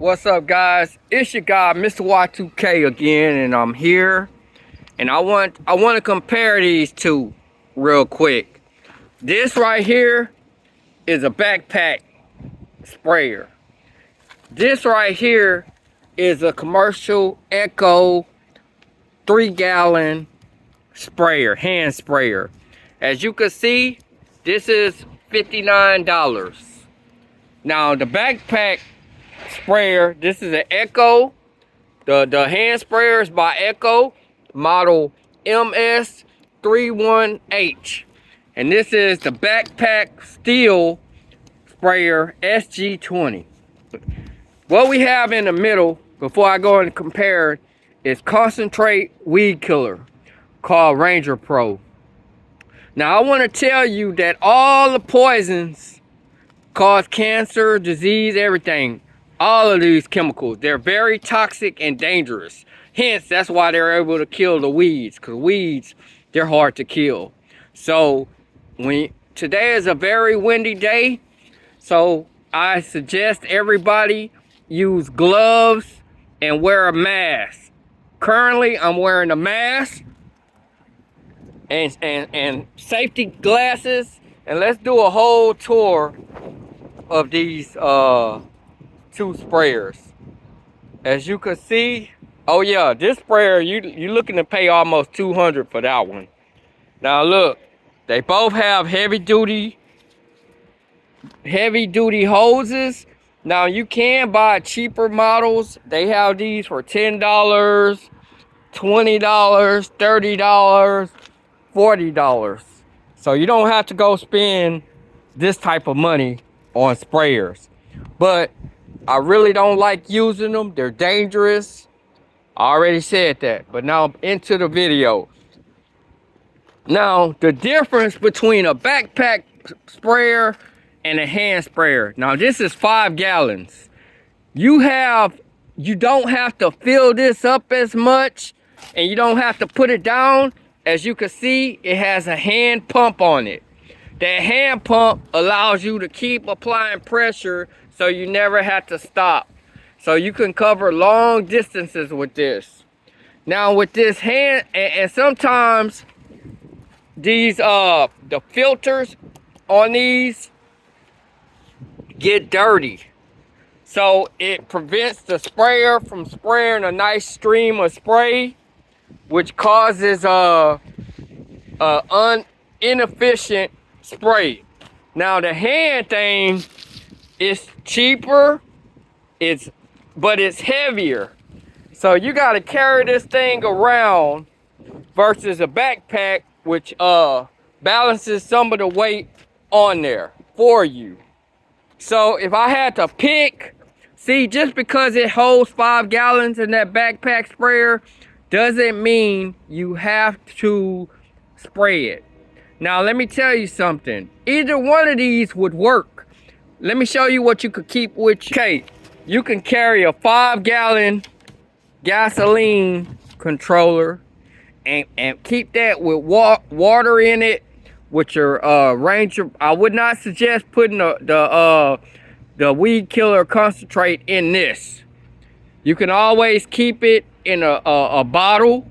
What's up, guys? It's your guy, Mr. Y2K again, and I'm here. And I want to compare these two real quick. This right here is a backpack sprayer. This right here is a commercial Echo 3-gallon sprayer, hand sprayer. As you can see, this is $59. Now the backpack sprayer, this is an Echo. The hand sprayer is by Echo, model MS31H. And this is the backpack steel sprayer SG20. What we have in the middle, before I go and compare, is concentrate weed killer called Ranger Pro. Now I want to tell you that all the poisons cause cancer, disease, everything. All of these chemicals, they're very toxic and dangerous. Hence, that's why they're able to kill the weeds, because weeds, they're hard to kill. So today is a very windy day, so I suggest everybody use gloves and wear a mask. Currently, I'm wearing a mask and safety glasses, and let's do a whole tour of these two sprayers. As you can see, oh yeah, this sprayer, you're looking to pay almost $200 for that one. Now look, they both have heavy duty hoses. Now you can buy cheaper models. They have these for $10, $20, $30, $40. So you don't have to go spend this type of money on sprayers. But I really don't like using them. They're dangerous. I already said that. But now into the video. Now the difference between a backpack sprayer and a hand sprayer. Now this is 5 gallons. You don't have to fill this up as much, and you don't have to put it down. As you can see, it has a hand pump on it. That hand pump allows you to keep applying pressure so you never have to stop. So you can cover long distances with this. Now with this hand, and sometimes these the filters on these get dirty. So it prevents the sprayer from spraying a nice stream of spray, which causes inefficient spray. Now the hand thing is cheaper, but it's heavier. So you gotta carry this thing around versus a backpack, which balances some of the weight on there for you. So if I had to pick, see, just because it holds 5 gallons in that backpack sprayer doesn't mean you have to spray it. Now let me tell you something. Either one of these would work. Let me show you what you could keep with you. Okay, you can carry a 5-gallon gasoline controller and keep that with water in it with your Ranger. I would not suggest putting the weed killer concentrate in this. You can always keep it in a bottle,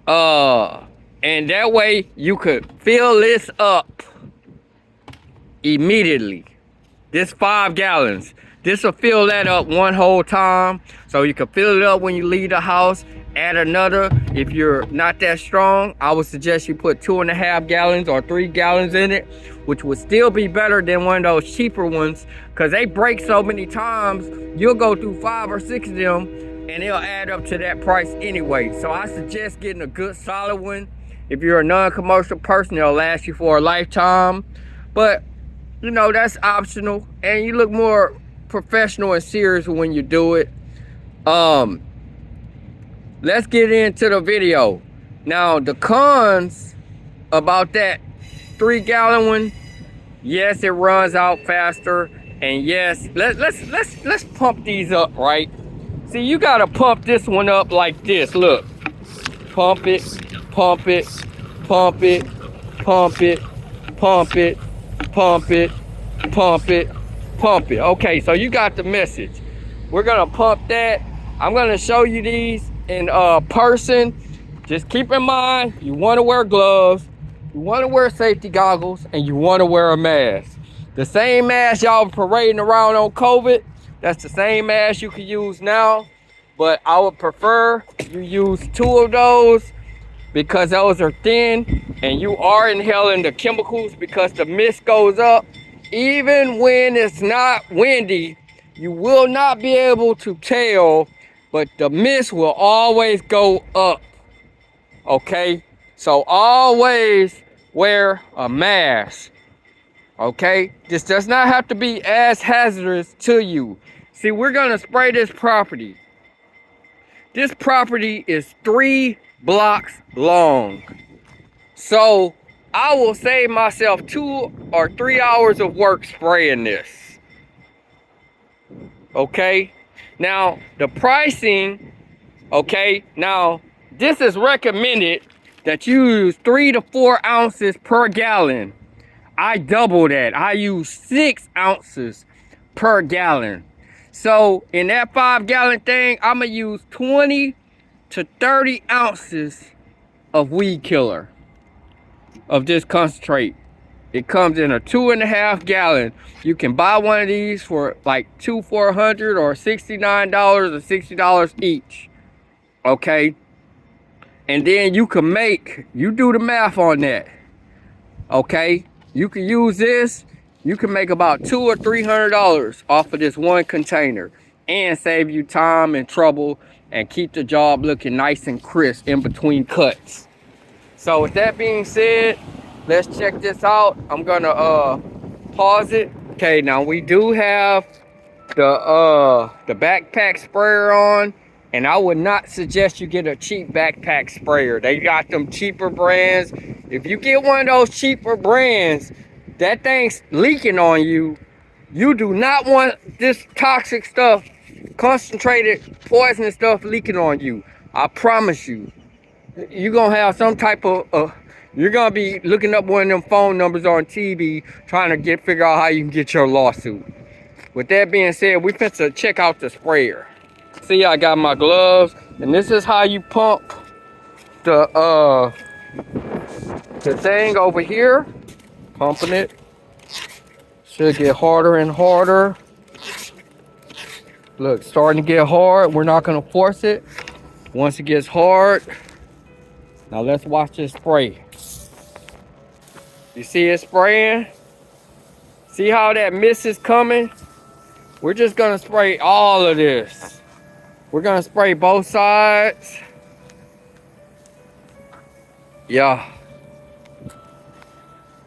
and that way you could fill this up immediately. This 5 gallons, this will fill that up one whole time. So you can fill it up when you leave the house. Add another. If you're not that strong, I would suggest you put 2.5 gallons or 3 gallons in it, which would still be better than one of those cheaper ones, because they break so many times. You'll go through 5 or 6 of them and it'll add up to that price anyway. So I suggest getting a good solid one. If you're a non-commercial person, it'll last you for a lifetime. But you know, that's optional, and you look more professional and serious when you do it. Let's get into the video. Now the cons about that 3-gallon one, yes, it runs out faster, and yes, let's pump these up, right? See, you gotta pump this one up like this. Look, pump it, pump it, pump it, pump it, pump it, pump it, pump it, pump it. Okay, so you got the message. We're gonna pump that. I'm gonna show you these in person. Just keep in mind, you wanna wear gloves, you wanna wear safety goggles, and you wanna wear a mask. The same mask y'all parading around on COVID, that's the same mask you can use now, but I would prefer you use 2 of those because those are thin and you are inhaling the chemicals because the mist goes up. Even when it's not windy, you will not be able to tell, but the mist will always go up. Okay? So always wear a mask. Okay? This does not have to be as hazardous to you. See, we're gonna spray this property. This property is 3 blocks long. So I will save myself 2 or 3 hours of work spraying this. Okay? Now, the pricing, okay, now this is recommended that you use 3 to 4 ounces per gallon. I double that. I use 6 ounces per gallon. So in that 5-gallon thing, I'm gonna use 20 to 30 ounces of weed killer, of this concentrate. It comes in a 2.5 gallon. You can buy one of these for like $400 or $69 or $60 each. Okay? And then you can make, you do the math on that. Okay? You can use this. You can make about $200 or $300 off of this one container and save you time and trouble and keep the job looking nice and crisp in between cuts. So with that being said, let's check this out. I'm gonna pause it. Okay, now we do have the backpack sprayer on, and I would not suggest you get a cheap backpack sprayer. They got them cheaper brands. If you get one of those cheaper brands, that thing's leaking on you. You do not want this toxic stuff, concentrated poisonous stuff leaking on you. I promise you. You're gonna have some type of you're gonna be looking up one of them phone numbers on TV trying to figure out how you can get your lawsuit. With that being said, we finna check out the sprayer. See, I got my gloves, and this is how you pump the thing over here. Pumping it. Should get harder and harder. Look, starting to get hard. We're not gonna force it. Once it gets hard, now let's watch this spray. You see it spraying? See how that mist is coming? We're just gonna spray all of this. We're gonna spray both sides. Yeah.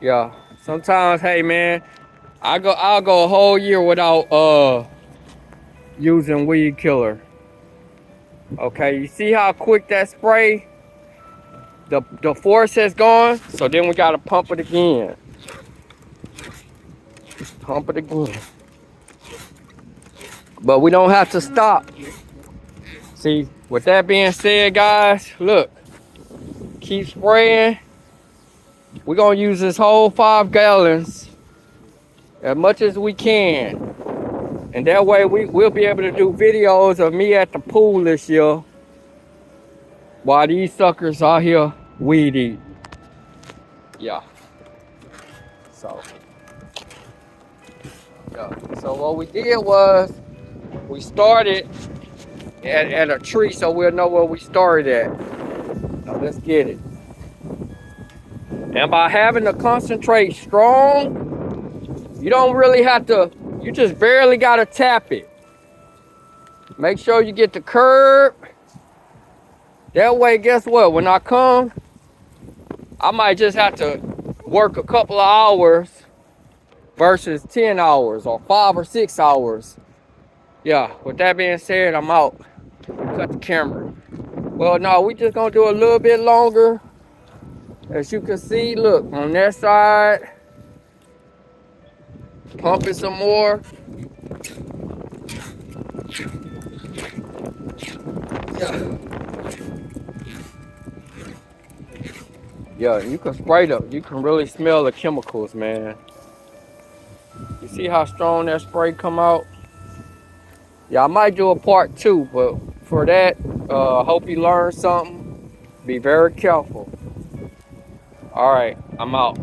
Yeah. Sometimes, hey man, I'll go a whole year without using weed killer. Okay, you see how quick that spray? The force has gone, so then we gotta pump it again. Pump it again. But we don't have to stop. See, with that being said, guys, look, keep spraying. We're gonna use this whole 5 gallons as much as we can. And that way we'll be able to do videos of me at the pool this year while these suckers are here weed eating. Yeah. So what we did was we started at a tree so we'll know where we started at. Now let's get it. And by having the concentrate strong, you don't really have to, you just barely gotta tap it. Make sure you get the curb. That way, guess what? When I come, I might just have to work a couple of hours versus 10 hours or 5 or 6 hours. Yeah, with that being said, I'm out. Cut the camera. Well, no, we just gonna do a little bit longer. As you can see, look, on that side, pumping some more. Yeah, you can spray them. You can really smell the chemicals, man. You see how strong that spray come out? Yeah, I might do a part 2, but for that, hope you learned something. Be very careful. All right, I'm out.